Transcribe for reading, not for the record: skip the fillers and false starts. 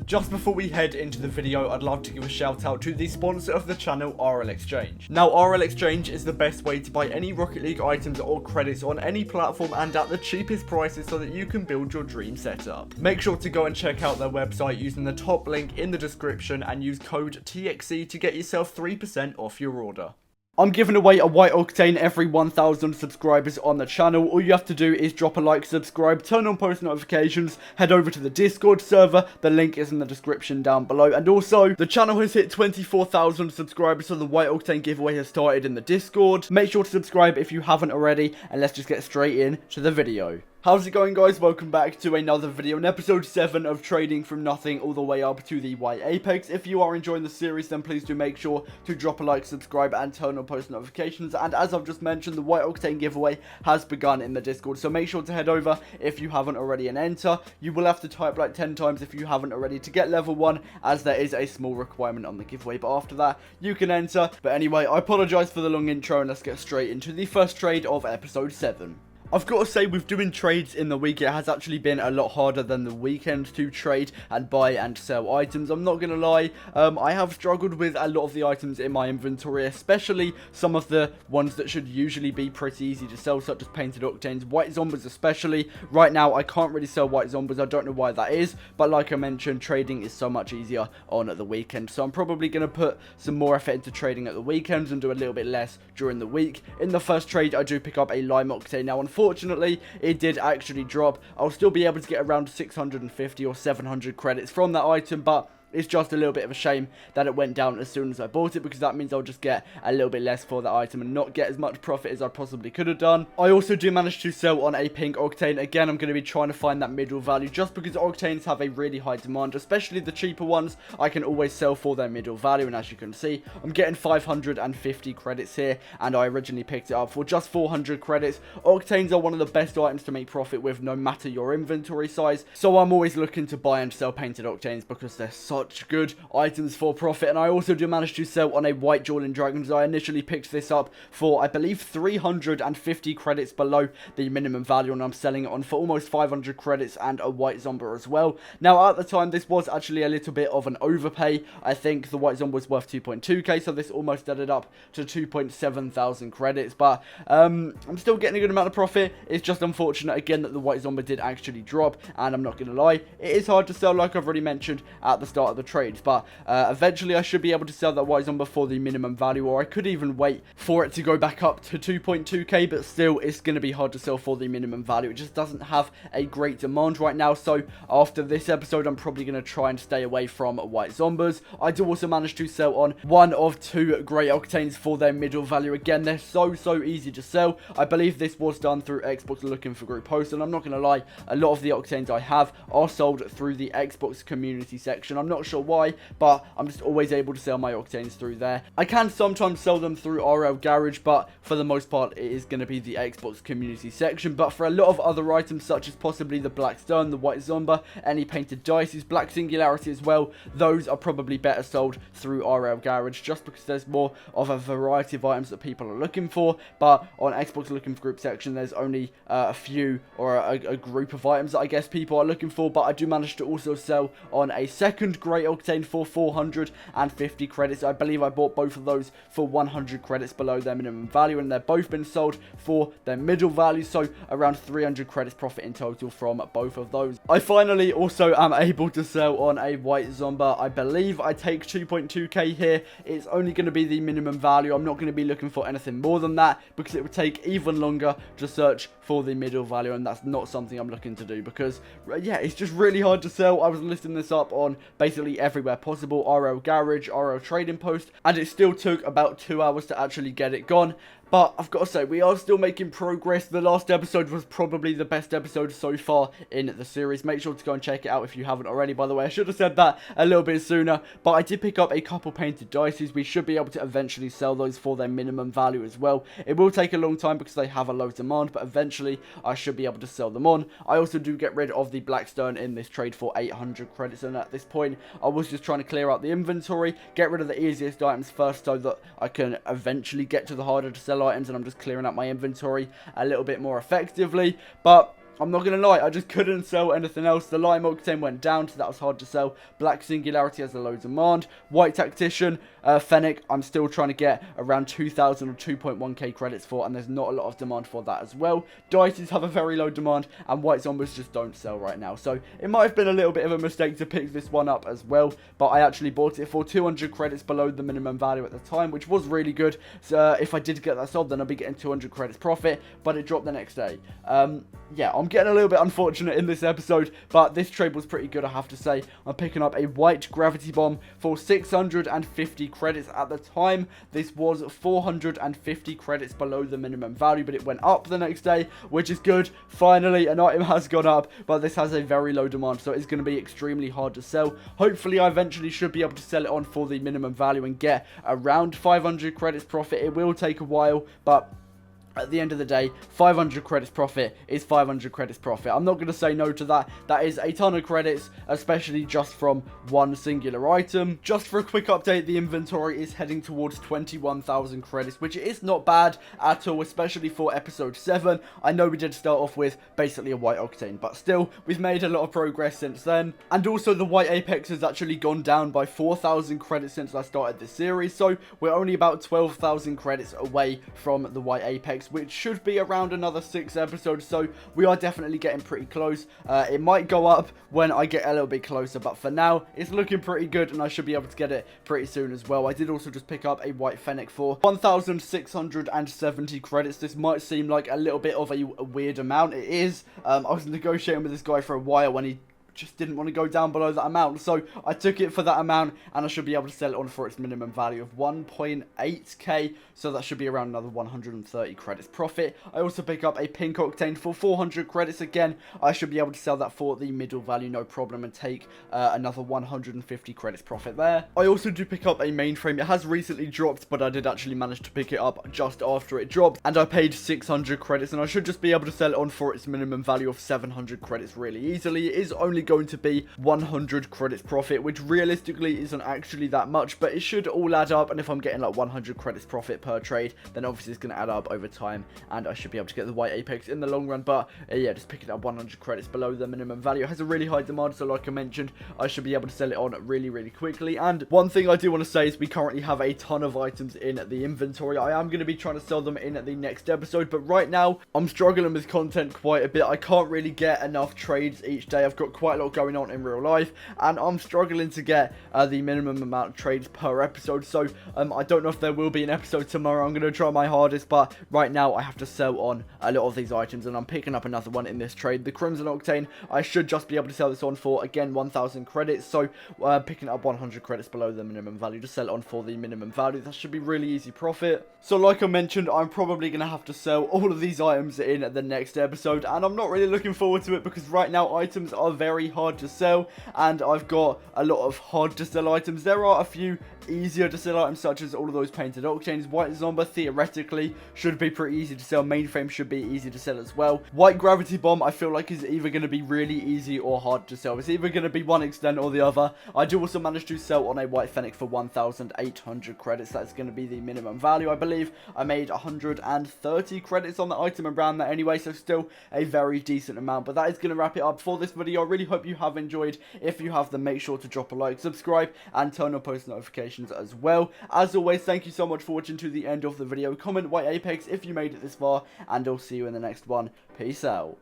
Just before we head into the video, I'd love to give a shout out to the sponsor of the channel, RL Exchange. Now, RL Exchange is the best way to buy any Rocket League items or credits on any platform and at the cheapest prices so that you can build your dream setup. Make sure to go and check out their website using the top link in the description and use code TXE to get yourself 3% off your order. I'm giving away a White Octane every 1,000 subscribers on the channel. All you have to do is drop a like, subscribe, turn on post notifications, head over to the Discord server. The link is in the description down below. And also, the channel has hit 24,000 subscribers, so the White Octane giveaway has started in the Discord. Make sure to subscribe if you haven't already, and let's just get straight into the video. How's it going, guys? Welcome back to another video in episode 7 of Trading from Nothing all the way up to the White Apex. If you are enjoying the series, then please do make sure to drop a like, subscribe, and turn on post notifications. And as I've just mentioned, the White Octane giveaway has begun in the Discord, so make sure to head over if you haven't already and enter. You will have to type like 10 times if you haven't already to get level 1, as there is a small requirement on the giveaway, but after that, you can enter. But anyway, I apologise for the long intro, and let's get straight into the first trade of episode 7. I've got to say, with doing trades in the week, it has actually been a lot harder than the weekend to trade and buy and sell items. I'm not going to lie, I have struggled with a lot of the items in my inventory, especially some of the ones that should usually be pretty easy to sell, such as Painted Octanes, White Zombies especially. Right now, I can't really sell White Zombies. I don't know why that is, but like I mentioned, trading is so much easier on at the weekend. So I'm probably going to put some more effort into trading at the weekends and do a little bit less during the week. In the first trade, I do pick up a Lime Octane. Now, unfortunately, it did actually drop. I'll still be able to get around 650 or 700 credits from that item, but it's just a little bit of a shame that it went down as soon as I bought it, because that means I'll just get a little bit less for that item and not get as much profit as I possibly could have done. I also do manage to sell on a Pink Octane. Again, I'm going to be trying to find that middle value, just because Octanes have a really high demand, especially the cheaper ones. I can always sell for their middle value, and as you can see, I'm getting 550 credits here, and I originally picked it up for just 400 credits. Octanes are one of the best items to make profit with, no matter your inventory size, so I'm always looking to buy and sell Painted Octanes because they're such good items for profit. And I also do manage to sell on a White Jawling Dragons. I initially picked this up for, I believe, 350 credits below the minimum value, and I'm selling it on for almost 500 credits and a White Zombie as well. Now, at the time, this was actually a little bit of an overpay. I think the White Zombie was worth 2.2k, so this almost added up to 2.7 thousand credits, but I'm still getting a good amount of profit. It's just unfortunate, again, that the White Zombie did actually drop, and I'm not going to lie, it is hard to sell, like I've already mentioned at the start of the trades, but eventually I should be able to sell that White Zombie for the minimum value, or I could even wait for it to go back up to 2.2k, but still, it's going to be hard to sell for the minimum value. It just doesn't have a great demand right now, so after this episode, I'm probably going to try and stay away from White Zombies. I do also manage to sell on one of two Grey Octanes for their middle value. Again, they're so easy to sell. I believe this was done through Xbox Looking for Group Post, and I'm not going to lie, a lot of the Octanes I have are sold through the Xbox community section. I'm not sure why, but I'm just always able to sell my Octanes through there. I can sometimes sell them through RL Garage, but for the most part, it is going to be the Xbox community section. But for a lot of other items, such as possibly the Black Stone, the White Zombie, any Painted Dices, Black Singularity as well, those are probably better sold through RL Garage, just because there's more of a variety of items that people are looking for. But on Xbox Looking for Group section, there's only a few, or a group of items that I guess people are looking for. But I do manage to also sell on a second Grey Octane for 450 credits. I believe I bought both of those for 100 credits below their minimum value, and they've both been sold for their middle value, so around 300 credits profit in total from both of those. I finally also am able to sell on a White Zombie. I believe I take 2.2k here. It's only going to be the minimum value. I'm not going to be looking for anything more than that, because it would take even longer to search for the middle value, and that's not something I'm looking to do, because yeah, it's just really hard to sell. I was listing this up on basically everywhere possible, RL Garage, RL Trading Post, and it still took about 2 hours to actually get it gone. But I've got to say, we are still making progress. The last episode was probably the best episode so far in the series. Make sure to go and check it out if you haven't already, by the way. I should have said that a little bit sooner. But I did pick up a couple Painted Dices. We should be able to eventually sell those for their minimum value as well. It will take a long time because they have a low demand, but eventually I should be able to sell them on. I also do get rid of the Blackstone in this trade for 800 credits. And at this point, I was just trying to clear out the inventory, get rid of the easiest items first so that I can eventually get to the harder to sell items, and I'm just clearing out my inventory a little bit more effectively. But I'm not going to lie, I just couldn't sell anything else. The Lime Octane went down, so that was hard to sell. Black Singularity has a low demand. White Tactician, Fennec, I'm still trying to get around 2,000 or 2.1k credits for, and there's not a lot of demand for that as well. Dices have a very low demand, and White Zombies just don't sell right now. So it might have been a little bit of a mistake to pick this one up as well, but I actually bought it for 200 credits below the minimum value at the time, which was really good. So if I did get that sold, then I'd be getting 200 credits profit, but it dropped the next day. Yeah, I'm getting a little bit unfortunate in this episode, but this trade was pretty good, I have to say. I'm picking up a White Gravity Bomb for 650 credits at the time. This was 450 credits below the minimum value, but it went up the next day, which is good. Finally, an item has gone up, but this has a very low demand, so it's going to be extremely hard to sell. Hopefully, I eventually should be able to sell it on for the minimum value and get around 500 credits profit. It will take a while, but at the end of the day, 500 credits profit is 500 credits profit. I'm not going to say no to that. That is a ton of credits, especially just from one singular item. Just for a quick update, the inventory is heading towards 21,000 credits, which is not bad at all, especially for episode 7. I know we did start off with basically a White Octane, but still, we've made a lot of progress since then. And also, the White Apex has actually gone down by 4,000 credits since I started this series, so we're only about 12,000 credits away from the White Apex, which should be around another 6 episodes, so we are definitely getting pretty close. It might go up when I get a little bit closer, but for now, it's looking pretty good, and I should be able to get it pretty soon as well. I did also just pick up a White Fennec for 1,670 credits. This might seem like a little bit of a weird amount. It is. I was negotiating with this guy for a while when he just didn't want to go down below that amount, so I took it for that amount, and I should be able to sell it on for its minimum value of 1.8k, so that should be around another 130 credits profit. I also pick up a Pink Octane for 400 credits. Again, I should be able to sell that for the middle value, no problem, and take another 150 credits profit there. I also do pick up a Mainframe. It has recently dropped, but I did actually manage to pick it up just after it dropped, and I paid 600 credits, and I should just be able to sell it on for its minimum value of 700 credits really easily. It is only going to be 100 credits profit, which realistically isn't actually that much, but it should all add up, and if I'm getting like 100 credits profit per trade, then obviously it's going to add up over time, and I should be able to get the White Apex in the long run. But yeah, just picking up 100 credits below the minimum value. It has a really high demand, so like I mentioned, I should be able to sell it on really quickly. And one thing I do want to say is we currently have a ton of items in the inventory. I am going to be trying to sell them in the next episode, but right now I'm struggling with content quite a bit. I can't really get enough trades each day. I've got quite a lot going on in real life, and I'm struggling to get the minimum amount of trades per episode, so I don't know if there will be an episode tomorrow. I'm going to try my hardest, but right now I have to sell on a lot of these items, and I'm picking up another one in this trade. The Crimson Octane, I should just be able to sell this on for, again, 1,000 credits, so picking up 100 credits below the minimum value to sell it on for the minimum value. That should be really easy profit. So like I mentioned, I'm probably going to have to sell all of these items in the next episode, and I'm not really looking forward to it because right now items are very hard to sell, and I've got a lot of hard to sell items. There are a few easier to sell items, such as all of those painted Octanes. White Zombie theoretically should be pretty easy to sell. Mainframe should be easy to sell as well. White Gravity Bomb I feel like is either going to be really easy or hard to sell. It's either going to be one extent or the other. I do also manage to sell on a White Fennec for 1,800 credits. That's going to be the minimum value. I believe I made 130 credits on the item around that anyway, so still a very decent amount. But that is going to wrap it up for this video. I really hope you have enjoyed. If you have, then make sure to drop a like, subscribe, and turn on post notifications as well. As always, thank you so much for watching to the end of the video. Comment White Apex if you made it this far, and I'll see you in the next one. Peace out.